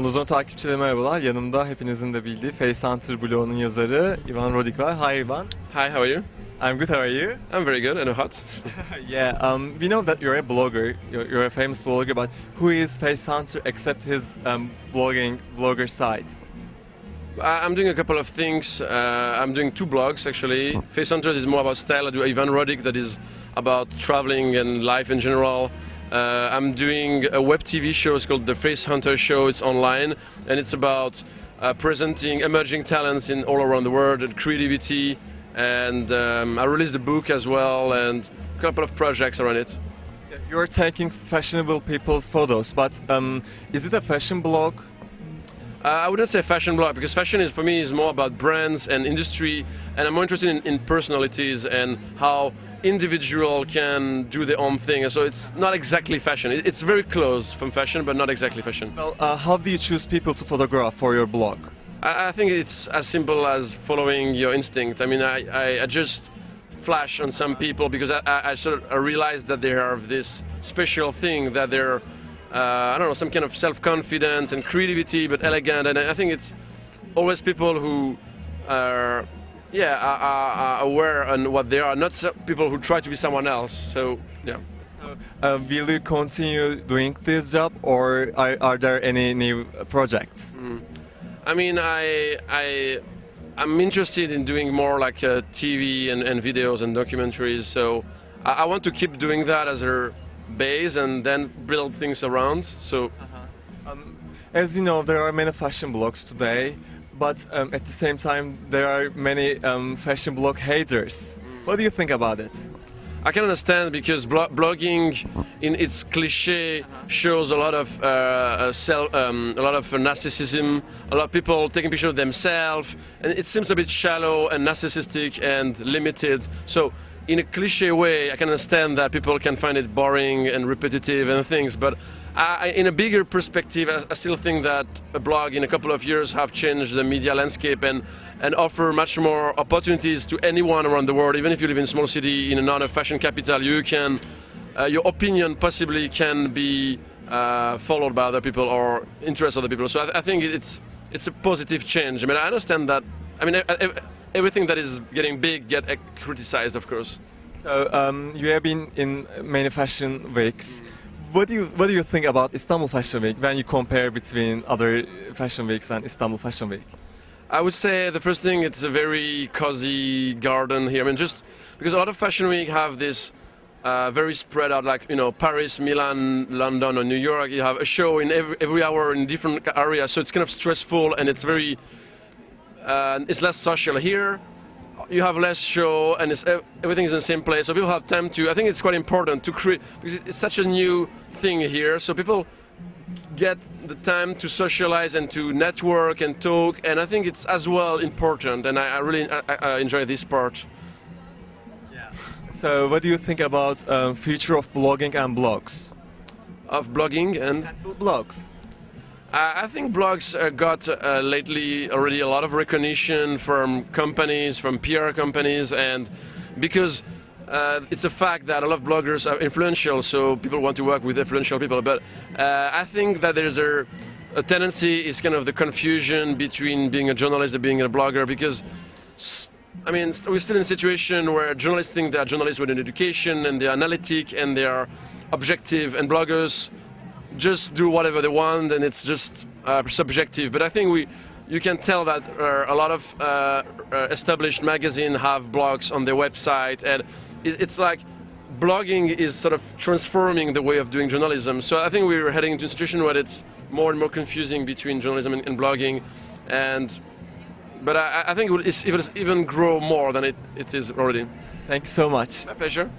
Modazon takipçileri merhabalar. Yanımda hepinizin de bildiği Face Hunter blogunun yazarı Ivan Rodik var. Hi Ivan. Hi, how are you? I'm good, how are you? I'm very good and hot. Yeah, we know that you're a blogger, you're a famous blogger, but who is Face Hunter except his blogger site? I'm doing a couple of things. I'm doing two blogs actually. Face Hunter is more about style. I do Ivan Rodik, that is about traveling and life in general. I'm doing a web TV show. It's called The Face Hunter Show. It's online and it's about presenting emerging talents in all around the world and creativity. And I released a book as well and a couple of projects around it. You're taking fashionable people's photos, but is it a fashion blog? I wouldn't say fashion blog, because fashion is for me is more about brands and industry, and I'm more interested in personalities and how individual can do their own thing. So it's not exactly fashion. It's very close from fashion, but not exactly fashion. Well, how do you choose people to photograph for your blog? I think it's as simple as following your instinct. I mean, I just flash on some people because I sort of realized that they have this special thing, that they're I don't know, some kind of self-confidence and creativity, but elegant. And I think it's always people who are aware on what they are, not people who try to be someone else. So, yeah. So, will you continue doing this job, or are there any new projects? I mean, I'm interested in doing more like TV and videos and documentaries. So I want to keep doing that as a base and then build things around. So, as you know, there are many fashion blogs today, but at the same time there are many fashion blog haters. What do you think about it? I can understand, because blogging in its cliché shows a lot of narcissism, a lot of people taking pictures of themselves, and it seems a bit shallow and narcissistic and limited. So in a cliché way, I can understand that people can find it boring and repetitive and things, but in a bigger perspective, I still think that a blog in a couple of years have changed the media landscape and offer much more opportunities to anyone around the world. Even if you live in a small city in another fashion capital, you can, your opinion possibly can be followed by other people or interest other people. So I think it's a positive change. I mean, I understand that. I mean, everything that is getting big get criticized, of course. So you have been in many fashion weeks. What do you think about Istanbul Fashion Week when you compare between other fashion weeks and Istanbul Fashion Week? I would say the first thing, it's a very cozy garden here. I mean, just because a lot of fashion week have this very spread out, like, you know, Paris, Milan, London, or New York. You have a show in every hour in different areas, so it's kind of stressful and it's very it's less social. Here you have less show and everything is in the same place, so people have time to. I think it's quite important to create, because it's such a new thing here, so people get the time to socialize and to network and talk, and I think it's as well important, and I really enjoy this part. Yeah. So what do you think about future of blogging and blogs? Of blogging and blogs. I think blogs got lately already a lot of recognition from companies, from PR companies, and because it's a fact that a lot of bloggers are influential, so people want to work with influential people. But I think that there's a tendency is kind of the confusion between being a journalist and being a blogger, because I mean, we're still in a situation where journalists think they are journalists with an education and they are analytic and they are objective, and bloggers just do whatever they want and it's just subjective. But I think you can tell that a lot of established magazines have blogs on their website, and it's like blogging is sort of transforming the way of doing journalism. So I think we're heading into a situation where it's more and more confusing between journalism and blogging, but I think it will even grow more than it is already. Thank you so much. My pleasure.